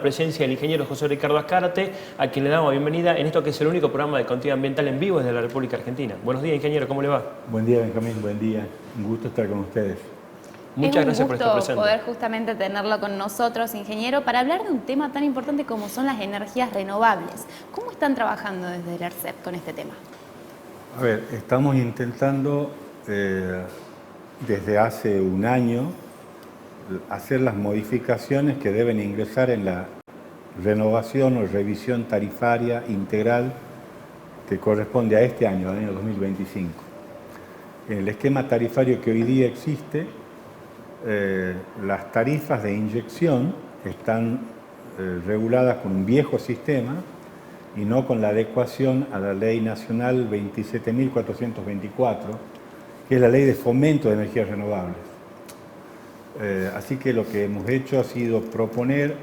Presencia del ingeniero José Ricardo Azcárate, a quien le damos la bienvenida en esto que es el único programa de contenido ambiental en vivo desde la República Argentina. Buenos días, ingeniero, ¿cómo le va? Buen día, Benjamín, buen día. Un gusto estar con ustedes. Muchas gracias por estar Es un presente. gusto poder justamente tenerlo con nosotros, ingeniero, para hablar de un tema tan importante como son las energías renovables. ¿Cómo están trabajando desde el ERCEP con este tema? A ver, estamos intentando desde hace un año hacer las modificaciones que deben ingresar en la renovación o revisión tarifaria integral que corresponde a este año, al año 2025. En el esquema tarifario que hoy día existe, las tarifas de inyección están reguladas con un viejo sistema y no con la adecuación a la Ley Nacional 27.424, que es la Ley de Fomento de Energías Renovables. Así que lo que hemos hecho ha sido proponer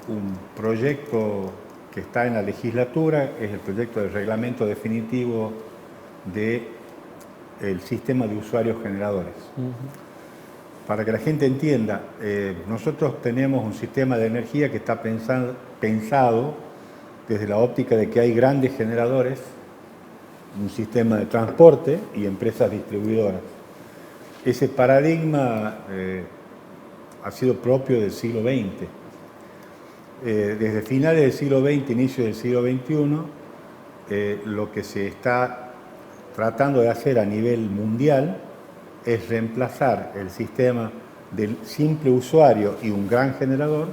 un proyecto que está en la legislatura, es el proyecto de reglamento definitivo del sistema de usuarios generadores. Para que la gente entienda, nosotros tenemos un sistema de energía que está pensado desde la óptica de que hay grandes generadores, un sistema de transporte y empresas distribuidoras. Ese paradigma ha sido propio del siglo XX. Desde finales del siglo XX, inicio del siglo XXI, lo que se está tratando de hacer a nivel mundial es reemplazar el sistema del simple usuario y un gran generador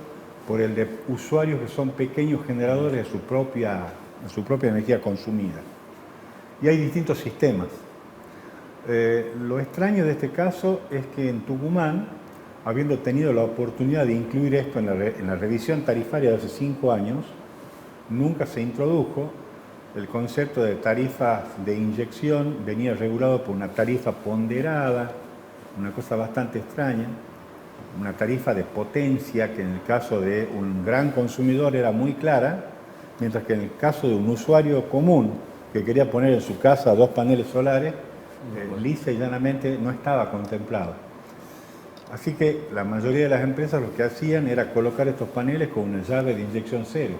por el de usuarios que son pequeños generadores de su propia energía consumida. Y hay distintos sistemas. Lo extraño de este caso es que en Tucumán, habiendo tenido la oportunidad de incluir esto en la revisión tarifaria de hace 5 años, nunca se introdujo. El concepto de tarifas de inyección venía regulado por una tarifa ponderada, una cosa bastante extraña, una tarifa de potencia que en el caso de un gran consumidor era muy clara, mientras que en el caso de un usuario común que quería poner en su casa 2 paneles solares, lisa y llanamente no estaba contemplado. Así que la mayoría de las empresas lo que hacían era colocar estos paneles con una llave de inyección cero.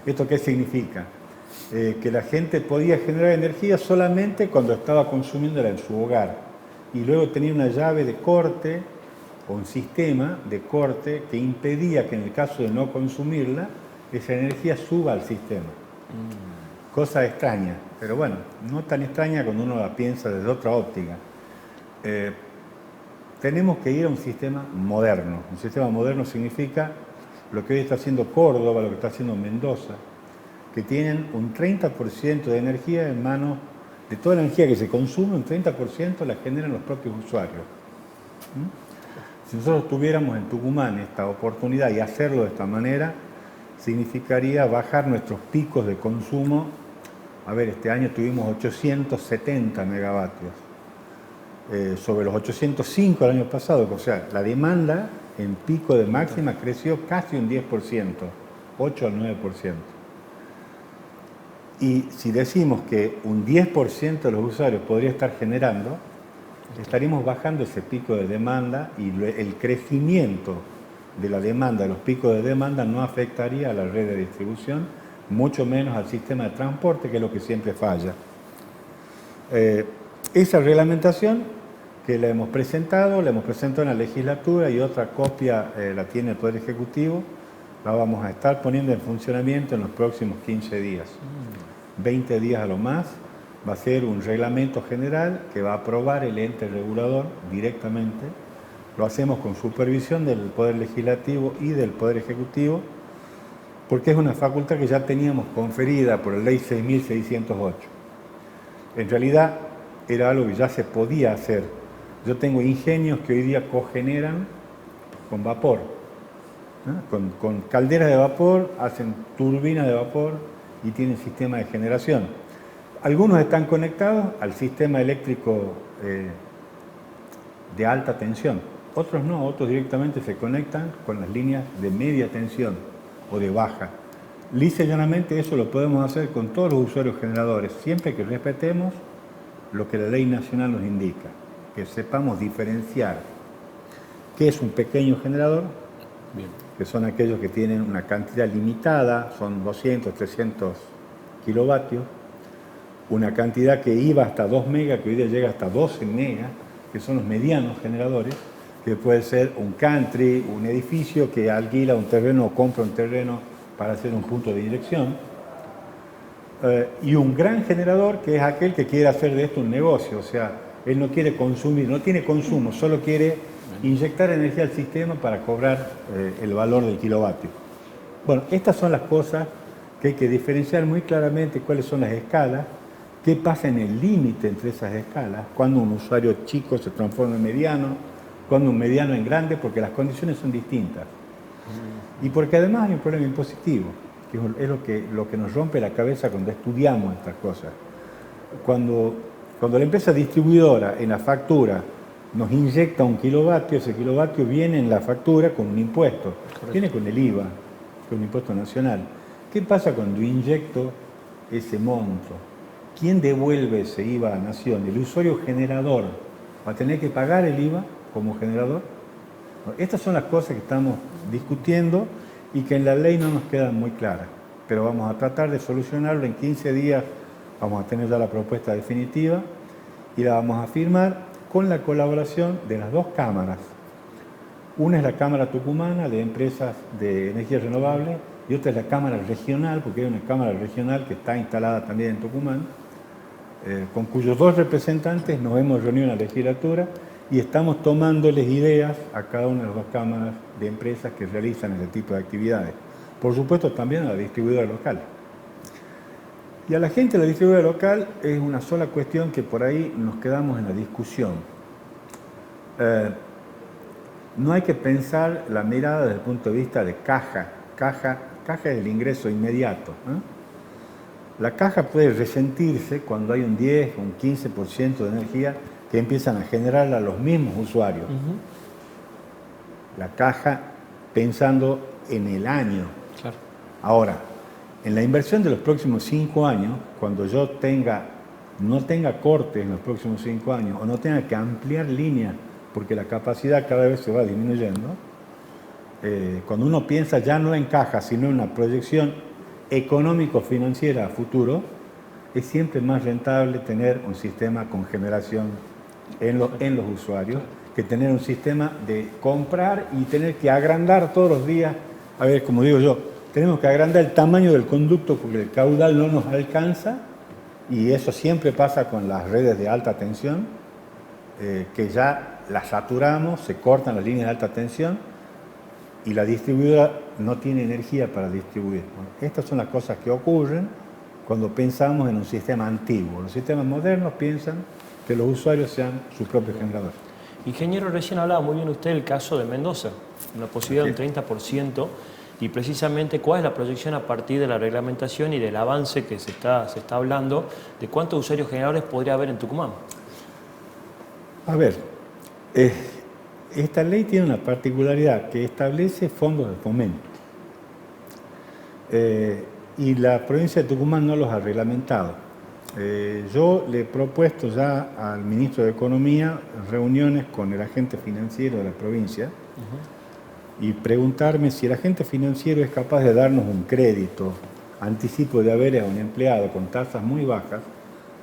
¿Esto qué significa? Que la gente podía generar energía solamente cuando estaba consumiéndola en su hogar y luego tenía una llave de corte o un sistema de corte que impedía que en el caso de no consumirla, esa energía suba al sistema. Cosa extraña, pero bueno, no tan extraña cuando uno la piensa desde otra óptica. Tenemos que ir a un sistema moderno. Un sistema moderno significa lo que hoy está haciendo Córdoba, lo que está haciendo Mendoza, que tienen un 30% de energía en manos, de toda la energía que se consume, un 30% la generan los propios usuarios. Si nosotros tuviéramos en Tucumán esta oportunidad y hacerlo de esta manera, significaría bajar nuestros picos de consumo. A ver, este año tuvimos 870 megavatios, sobre los 805 el año pasado, o sea, la demanda en pico de máxima creció casi un 10%, 8 al 9%. Y si decimos que un 10% de los usuarios podría estar generando, estaríamos bajando ese pico de demanda y el crecimiento de la demanda, de los picos de demanda, no afectaría a la red de distribución, mucho menos al sistema de transporte, que es lo que siempre falla. Esa reglamentación que la hemos presentado en la legislatura y otra copia la tiene el Poder Ejecutivo, la vamos a estar poniendo en funcionamiento en los próximos 15 días. 20 días a lo más, va a ser un reglamento general que va a aprobar el ente regulador directamente. Lo hacemos con supervisión del Poder Legislativo y del Poder Ejecutivo, porque es una facultad que ya teníamos conferida por la Ley 6.608. En realidad era algo que ya se podía hacer. Yo tengo ingenios que hoy día cogeneran con vapor, con calderas de vapor, hacen turbinas de vapor y tienen sistema de generación. Algunos están conectados al sistema eléctrico de alta tensión, otros no, otros directamente se conectan con las líneas de media tensión o de baja. Lisa y llanamente eso lo podemos hacer con todos los usuarios generadores, siempre que respetemos lo que la ley nacional nos indica, que sepamos diferenciar qué es un pequeño generador, Bien. que son aquellos que tienen una cantidad limitada, son 200, 300 kilovatios, una cantidad que iba hasta 2 megas, que hoy día llega hasta 12 megas, que son los medianos generadores, que puede ser un country, un edificio que alquila un terreno o compra un terreno para hacer un punto de inyección, y un gran generador, que es aquel que quiere hacer de esto un negocio, o sea, él no quiere consumir, no tiene consumo, solo quiere inyectar energía al sistema para cobrar el valor del kilovatio. Bueno, estas son las cosas que hay que diferenciar muy claramente, cuáles son las escalas, qué pasa en el límite entre esas escalas, cuando un usuario chico se transforma en mediano, cuando un mediano en grande, porque las condiciones son distintas. Y porque además hay un problema impositivo, que es lo que nos rompe la cabeza cuando estudiamos estas cosas. Cuando la empresa distribuidora en la factura nos inyecta un kilovatio, ese kilovatio viene en la factura con un impuesto, viene con el IVA, con un impuesto nacional. ¿Qué pasa cuando inyecto ese monto? ¿Quién devuelve ese IVA a Nación? ¿El usuario generador va a tener que pagar el IVA como generador? Bueno, estas son las cosas que estamos discutiendo y que en la ley no nos quedan muy claras, pero vamos a tratar de solucionarlo. En 15 días vamos a tener ya la propuesta definitiva y la vamos a firmar con la colaboración de las dos cámaras. Una es la Cámara Tucumana de Empresas de Energías Renovables y otra es la Cámara Regional, porque hay una Cámara Regional que está instalada también en Tucumán, con cuyos dos representantes nos hemos reunido en la legislatura y estamos tomándoles ideas a cada una de las dos cámaras de empresas que realizan ese tipo de actividades. Por supuesto, también a la distribuidora local. Y a la gente de la distribuidora local es una sola cuestión que por ahí nos quedamos en la discusión. No hay que pensar la mirada desde el punto de vista de caja. Caja es el ingreso inmediato, ¿eh? La caja puede resentirse cuando hay un 10 o un 15% de energía que empiezan a generarla los mismos usuarios. La caja pensando en el año. Claro. Ahora, en la inversión de los próximos 5 años, cuando yo no tenga cortes en los próximos 5 años o no tenga que ampliar líneas porque la capacidad cada vez se va disminuyendo, cuando uno piensa ya no en caja, sino en una proyección económico-financiera a futuro, es siempre más rentable tener un sistema con generación en los usuarios que tener un sistema de comprar y tener que agrandar todos los días. A ver, como digo yo, tenemos que agrandar el tamaño del conducto porque el caudal no nos alcanza, y eso siempre pasa con las redes de alta tensión, que ya las saturamos, se cortan las líneas de alta tensión y la distribuidora no tiene energía para distribuir. Bueno, estas son las cosas que ocurren cuando pensamos en un sistema antiguo. Los sistemas modernos piensan que los usuarios sean sus propios generadores. Ingeniero, recién hablaba muy bien usted del caso de Mendoza, una posibilidad de un 30%, y precisamente cuál es la proyección a partir de la reglamentación y del avance que se está hablando de cuántos usuarios generadores podría haber en Tucumán. A ver, esta ley tiene una particularidad que establece fondos de fomento. Y la provincia de Tucumán no los ha reglamentado. Yo le he propuesto ya al ministro de Economía reuniones con el agente financiero de la provincia y preguntarme si el agente financiero es capaz de darnos un crédito, anticipo de haberes a un empleado con tasas muy bajas.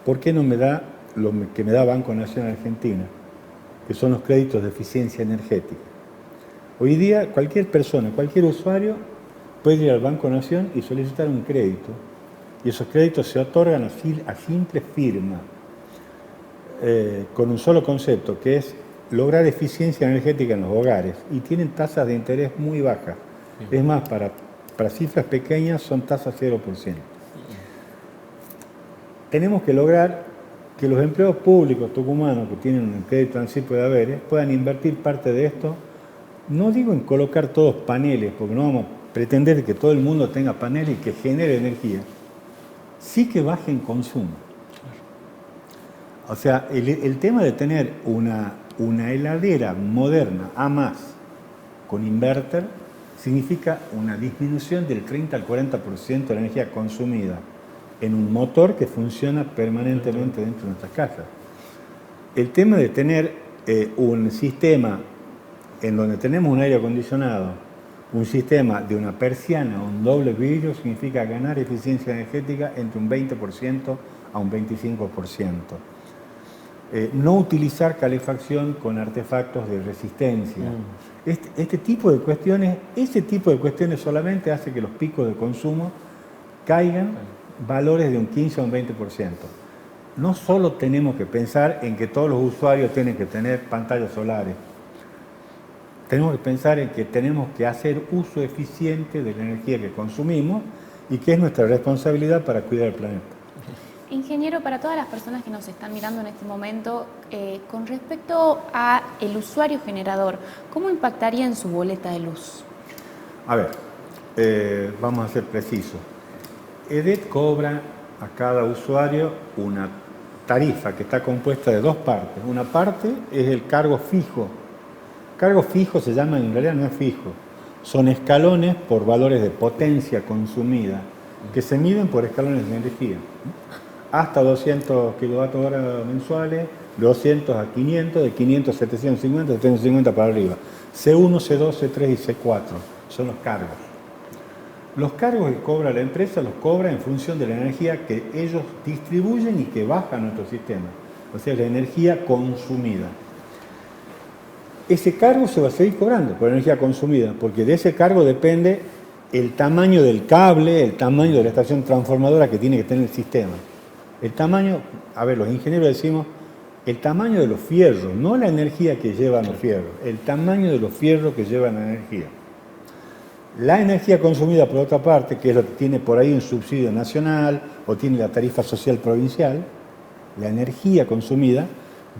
¿Por qué no me da lo que me da Banco Nación Argentina, que son los créditos de eficiencia energética? Hoy día cualquier persona, cualquier usuario puede ir al Banco Nación y solicitar un crédito, y esos créditos se otorgan a simple firma, con un solo concepto, que es lograr eficiencia energética en los hogares, y tienen tasas de interés muy bajas. Es más, para cifras pequeñas son tasas 0%. Tenemos que lograr que los empleados públicos tucumanos que tienen un crédito anticipo de haberes puedan invertir parte de esto. No digo en colocar todos paneles, porque no vamos a pretender que todo el mundo tenga paneles y que genere energía. Sí que bajen consumo. O sea, el tema de tener una heladera moderna A+, con inverter, significa una disminución del 30 al 40% de la energía consumida en un motor que funciona permanentemente dentro de nuestras casas. El tema de tener un sistema en donde tenemos un aire acondicionado, Un sistema de una persiana o un doble vidrio significa ganar eficiencia energética entre un 20% a un 25%. No utilizar calefacción con artefactos de resistencia. Ese tipo de cuestiones solamente hace que los picos de consumo caigan valores de un 15 a un 20%. No solo tenemos que pensar en que todos los usuarios tienen que tener pantallas solares, tenemos que pensar en que tenemos que hacer uso eficiente de la energía que consumimos y que es nuestra responsabilidad para cuidar el planeta. Ingeniero, para todas las personas que nos están mirando en este momento, con respecto a el usuario generador, ¿cómo impactaría en su boleta de luz? A ver, vamos a ser precisos. EDET cobra a cada usuario una tarifa que está compuesta de dos partes. Una parte es el cargo fijo. Cargo fijo se llama, en realidad no es fijo. Son escalones por valores de potencia consumida que se miden por escalones de energía. Hasta 200 kWh mensuales, 200 a 500, de 500 a 750, de 750 para arriba. C1, C2, C3 y C4 son los cargos. Los cargos que cobra la empresa los cobra en función de la energía que ellos distribuyen y que baja a nuestro sistema. O sea, la energía consumida. Ese cargo se va a seguir cobrando por energía consumida, porque de ese cargo depende el tamaño del cable, el tamaño de la estación transformadora que tiene que tener el sistema. El tamaño, a ver, los ingenieros decimos, el tamaño de los fierros, no la energía que llevan los fierros, el tamaño de los fierros que llevan la energía. La energía consumida, por otra parte, que es lo que tiene por ahí un subsidio nacional o tiene la tarifa social provincial, la energía consumida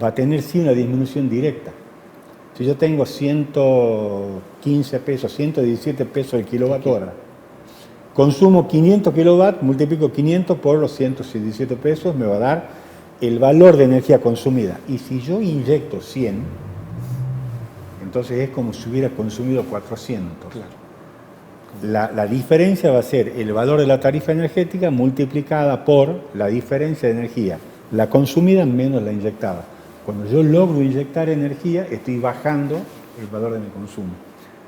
va a tener sí una disminución directa. Si yo tengo 115 pesos, 117 pesos el kilovatio hora, consumo 500 kilowatts, multiplico 500 por los 117 pesos, me va a dar el valor de energía consumida. Y si yo inyecto 100, entonces es como si hubiera consumido 400. Claro. La diferencia va a ser el valor de la tarifa energética multiplicada por la diferencia de energía, la consumida menos la inyectada. Cuando yo logro inyectar energía, estoy bajando el valor de mi consumo.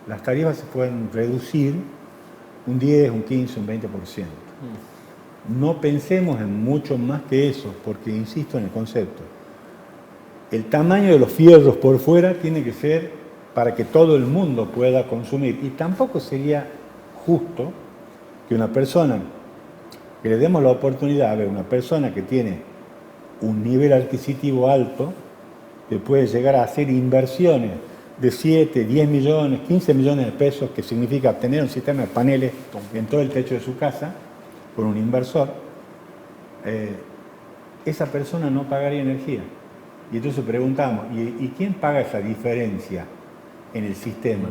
Las tarifas se pueden reducir un 10, un 15, un 20%. No pensemos en mucho más que eso, porque insisto en el concepto. El tamaño de los fierros por fuera tiene que ser para que todo el mundo pueda consumir. Y tampoco sería justo que una persona, que le demos la oportunidad a ver, una persona que tiene un nivel adquisitivo alto, que puede llegar a hacer inversiones de 7, 10 millones, 15 millones de pesos, que significa tener un sistema de paneles en todo el techo de su casa, por un inversor, esa persona no pagaría energía. Y entonces preguntamos, ¿y quién paga esa diferencia en el sistema?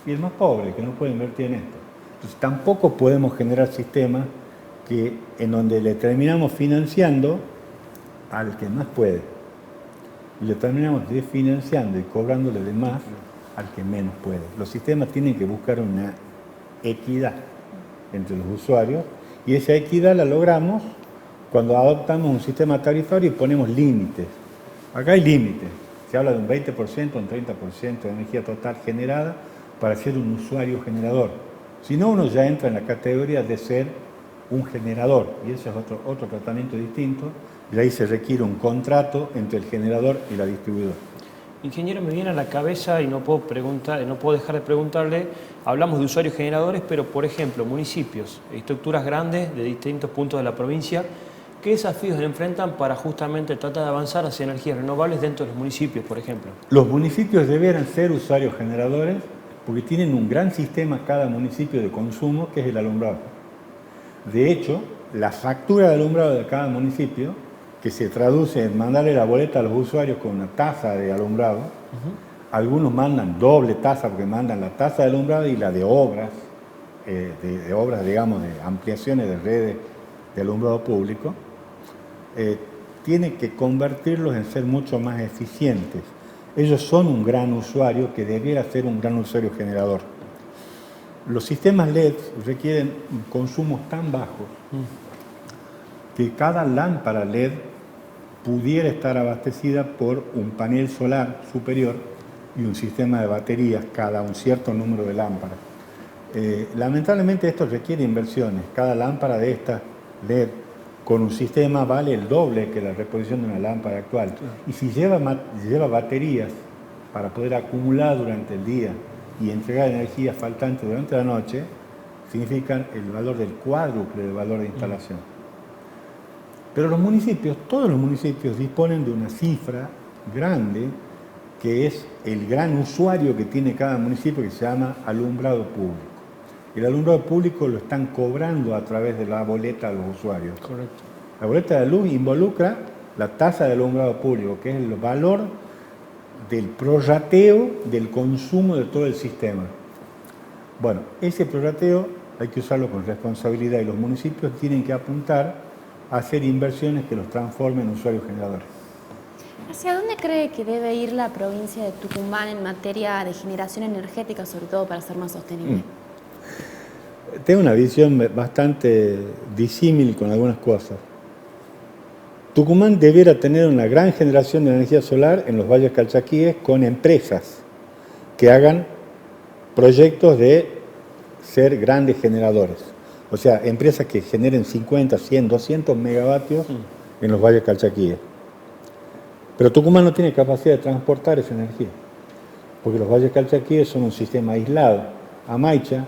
Y el más pobre, que no puede invertir en esto. Entonces tampoco podemos generar sistemas en donde le terminamos financiando al que más puede. Y le terminamos desfinanciando y cobrándole de más al que menos puede. Los sistemas tienen que buscar una equidad entre los usuarios y esa equidad la logramos cuando adoptamos un sistema tarifario y ponemos límites. Acá hay límites. Se habla de un 20%, un 30% de energía total generada para ser un usuario generador. Si no, uno ya entra en la categoría de ser un generador y ese es otro tratamiento distinto. Y ahí se requiere un contrato entre el generador y la distribuidora. Ingeniero, me viene a la cabeza y no puedo dejar de preguntarle, hablamos de usuarios generadores, pero por ejemplo, municipios, estructuras grandes de distintos puntos de la provincia, ¿qué desafíos enfrentan para justamente tratar de avanzar hacia energías renovables dentro de los municipios, por ejemplo? Los municipios deberán ser usuarios generadores porque tienen un gran sistema cada municipio de consumo que es el alumbrado. De hecho, la factura de alumbrado de cada municipio, que se traduce en mandarle la boleta a los usuarios con una tasa de alumbrado. Algunos mandan doble tasa porque mandan la tasa de alumbrado y la de obras, digamos, de ampliaciones de redes de alumbrado público. Tiene que convertirlos en ser mucho más eficientes. Ellos son un gran usuario que debiera ser un gran usuario generador. Los sistemas LED requieren consumos tan bajos que cada lámpara LED pudiera estar abastecida por un panel solar superior y un sistema de baterías cada un cierto número de lámparas. Lamentablemente esto requiere inversiones. Cada lámpara de estas LED con un sistema vale el doble que la reposición de una lámpara actual. Claro. Y si lleva baterías para poder acumular durante el día y entregar energía faltante durante la noche, significan el valor del cuádruple del valor de instalación. Pero los municipios, todos los municipios disponen de una cifra grande que es el gran usuario que tiene cada municipio, que se llama alumbrado público. El alumbrado público lo están cobrando a través de la boleta a los usuarios. Correcto. La boleta de luz involucra la tasa de alumbrado público, que es el valor del prorrateo del consumo de todo el sistema. Bueno, ese prorrateo hay que usarlo con responsabilidad y los municipios tienen que apuntar a hacer inversiones que los transformen en usuarios generadores. ¿Hacia dónde cree que debe ir la provincia de Tucumán en materia de generación energética, sobre todo para ser más sostenible? Tengo una visión bastante disímil con algunas cosas. Tucumán debiera tener una gran generación de energía solar en los valles calchaquíes con empresas que hagan proyectos de ser grandes generadores. O sea, empresas que generen 50, 100, 200 megavatios en los valles calchaquíes. Pero Tucumán no tiene capacidad de transportar esa energía, porque los valles calchaquíes son un sistema aislado. Amaicha,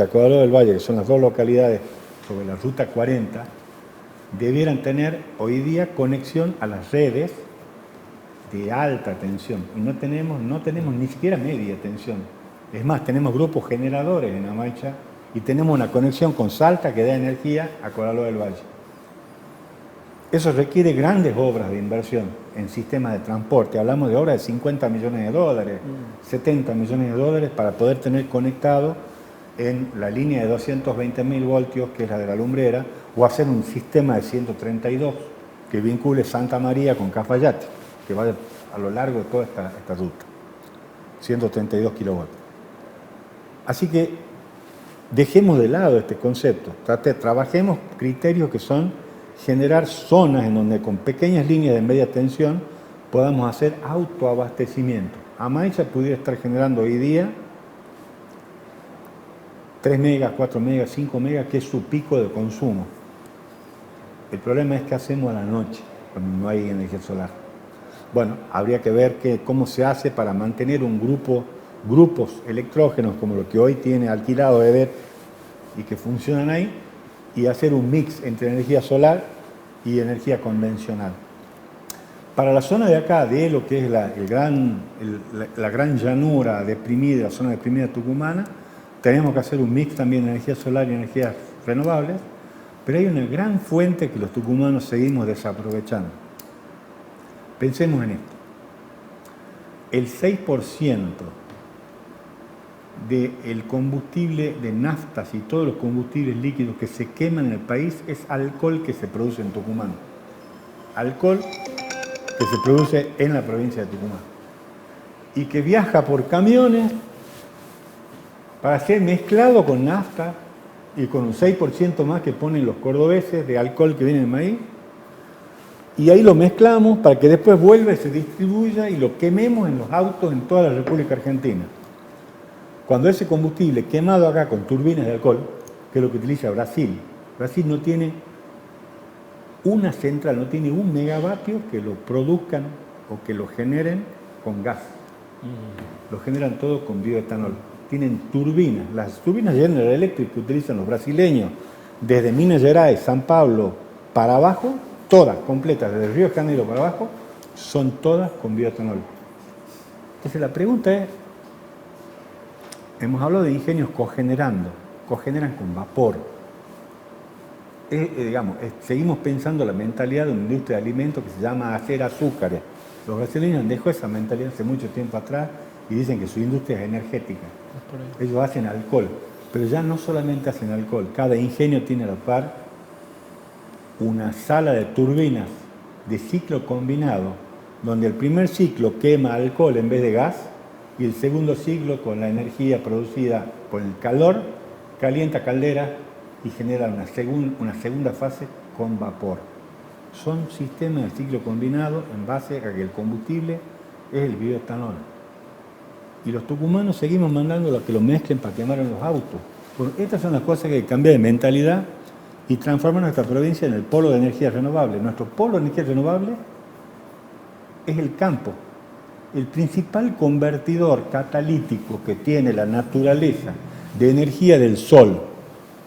Cobadaló del Valle, que son las dos localidades sobre la ruta 40, debieran tener hoy día conexión a las redes de alta tensión. Y no tenemos ni siquiera media tensión. Es más, tenemos grupos generadores en Amaicha y tenemos una conexión con Salta que da energía a Cobadaló del Valle. Eso requiere grandes obras de inversión en sistemas de transporte. Hablamos de obras de 50 millones de dólares, 70 millones de dólares para poder tener conectado en la línea de 220.000 voltios, que es la de la lumbrera, o hacer un sistema de 132 que vincule Santa María con Cafayate, que vaya a lo largo de toda esta ruta. 132 kilovoltios. Así que dejemos de lado este concepto. Trabajemos criterios que son generar zonas en donde con pequeñas líneas de media tensión podamos hacer autoabastecimiento. Amaicha pudiera estar generando hoy día 3 megas, 4 megas, 5 megas, que es su pico de consumo. El problema es qué hacemos a la noche, cuando no hay energía solar. Bueno, habría que ver cómo se hace para mantener grupos electrógenos como lo que hoy tiene alquilado EDET y que funcionan ahí, y hacer un mix entre energía solar y energía convencional. Para la zona de acá, de lo que es la gran llanura deprimida, la zona deprimida tucumana, tenemos que hacer un mix también de energía solar y energías renovables, pero hay una gran fuente que los tucumanos seguimos desaprovechando. Pensemos en esto. El 6% del combustible de naftas y todos los combustibles líquidos que se queman en el país es alcohol que se produce en Tucumán. Alcohol que se produce en la provincia de Tucumán. Y que viaja por camiones para ser mezclado con nafta y con un 6% más que ponen los cordobeses de alcohol que viene del maíz. Y ahí lo mezclamos para que después vuelva y se distribuya y lo quememos en los autos en toda la República Argentina. Cuando ese combustible quemado acá con turbinas de alcohol, que es lo que utiliza Brasil, Brasil no tiene una central, no tiene un megavatio que lo produzcan o que lo generen con gas. Lo generan todo con bioetanol. Tienen turbinas. Las turbinas General Electric que utilizan los brasileños desde Minas Gerais, San Pablo para abajo, todas completas, desde Río de Janeiro para abajo, son todas con bioetanol. Entonces la pregunta es, hemos hablado de ingenios cogeneran con vapor. Seguimos pensando la mentalidad de una industria de alimentos que se llama hacer azúcares. Los brasileños han dejado esa mentalidad hace mucho tiempo atrás y dicen que su industria es energética. Ellos hacen alcohol, pero ya no solamente hacen alcohol. Cada ingenio tiene a la par una sala de turbinas de ciclo combinado, donde el primer ciclo quema alcohol en vez de gas y el segundo ciclo, con la energía producida por el calor, calienta calderas y genera una segunda fase con vapor. Son sistemas de ciclo combinado en base a que el combustible es el bioetanol. y los tucumanos seguimos mandando a que lo mezclen para quemar en los autos. Bueno, estas son las cosas que hay que cambiar de mentalidad y transformar nuestra provincia en el polo de energía renovable. Nuestro polo de energía renovable es el campo. El principal convertidor catalítico que tiene la naturaleza de energía del sol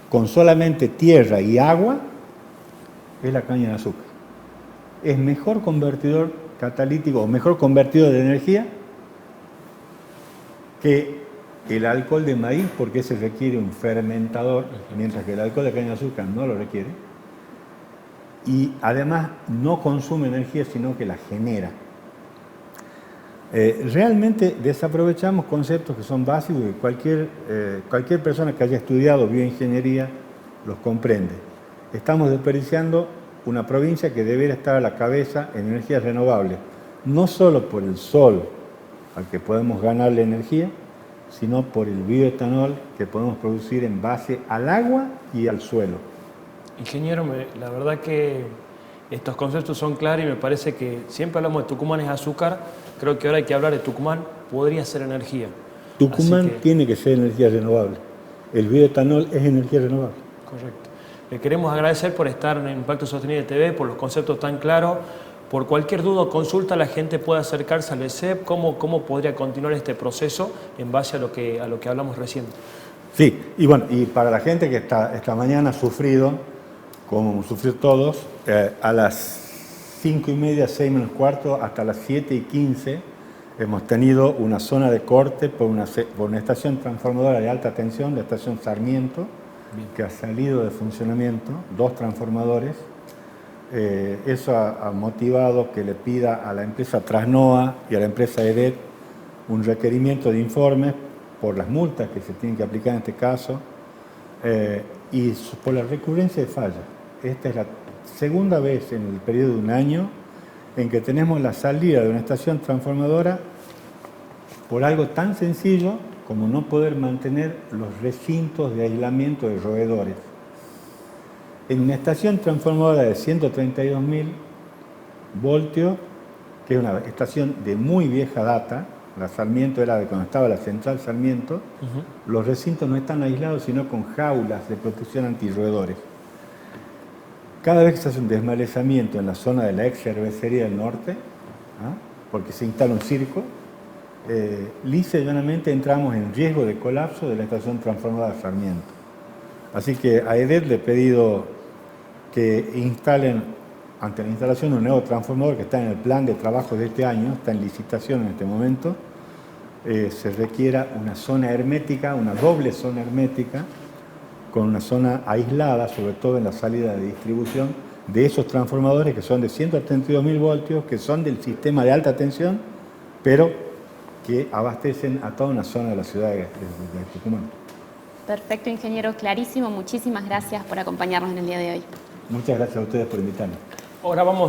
con solamente tierra y agua es la caña de azúcar. Es mejor convertidor catalítico o mejor convertidor de energía que el alcohol de maíz, porque ese requiere un fermentador, mientras que el alcohol de caña de azúcar no lo requiere. Y además no consume energía, sino que la genera. Realmente desaprovechamos conceptos que son básicos y cualquier persona que haya estudiado bioingeniería los comprende. Estamos desperdiciando una provincia que debería estar a la cabeza en energías renovables, no solo por el sol al que podemos ganarle energía, sino por el bioetanol que podemos producir en base al agua y al suelo. Ingeniero, la verdad que estos conceptos son claros y me parece que siempre hablamos de Tucumán es azúcar, creo que ahora hay que hablar de Tucumán, podría ser energía. Tucumán tiene que ser energía renovable, el bioetanol es energía renovable. Correcto. Le queremos agradecer por estar en Impacto Sostenible TV, por los conceptos tan claros. Por cualquier duda o consulta, la gente puede acercarse al ESEP. ¿Cómo podría continuar este proceso en base a lo que hablamos recién? Sí, y bueno, y para la gente que esta mañana ha sufrido, como hemos sufrido todos, a las 5:30, 6 menos cuarto, hasta las 7:15, hemos tenido una zona de corte por una estación transformadora de alta tensión, la estación Sarmiento, que ha salido de funcionamiento, 2 transformadores. Eso ha motivado que le pida a la empresa Trasnoa y a la empresa EDET un requerimiento de informes por las multas que se tienen que aplicar en este caso y por la recurrencia de fallas. Esta es la segunda vez en el periodo de un año en que tenemos la salida de una estación transformadora por algo tan sencillo como no poder mantener los recintos de aislamiento de roedores. En una estación transformadora de 132.000 voltios, que es una estación de muy vieja data, la Sarmiento era de cuando estaba la central Sarmiento, los recintos no están aislados sino con jaulas de protección antirroedores. Cada vez que se hace un desmalezamiento en la zona de la ex cervecería del norte, porque se instala un circo, lisa y llanamente entramos en riesgo de colapso de la estación transformadora Sarmiento. Así que a EDET le he pedido que instalen, ante la instalación de un nuevo transformador que está en el plan de trabajo de este año, está en licitación en este momento, se requiera una zona hermética, una doble zona hermética, con una zona aislada, sobre todo en la salida de distribución, de esos transformadores que son de 132.000 voltios, que son del sistema de alta tensión, pero que abastecen a toda una zona de la ciudad de Tucumán. Perfecto, ingeniero, clarísimo. Muchísimas gracias por acompañarnos en el día de hoy. Muchas gracias a ustedes por invitarme. Ahora vamos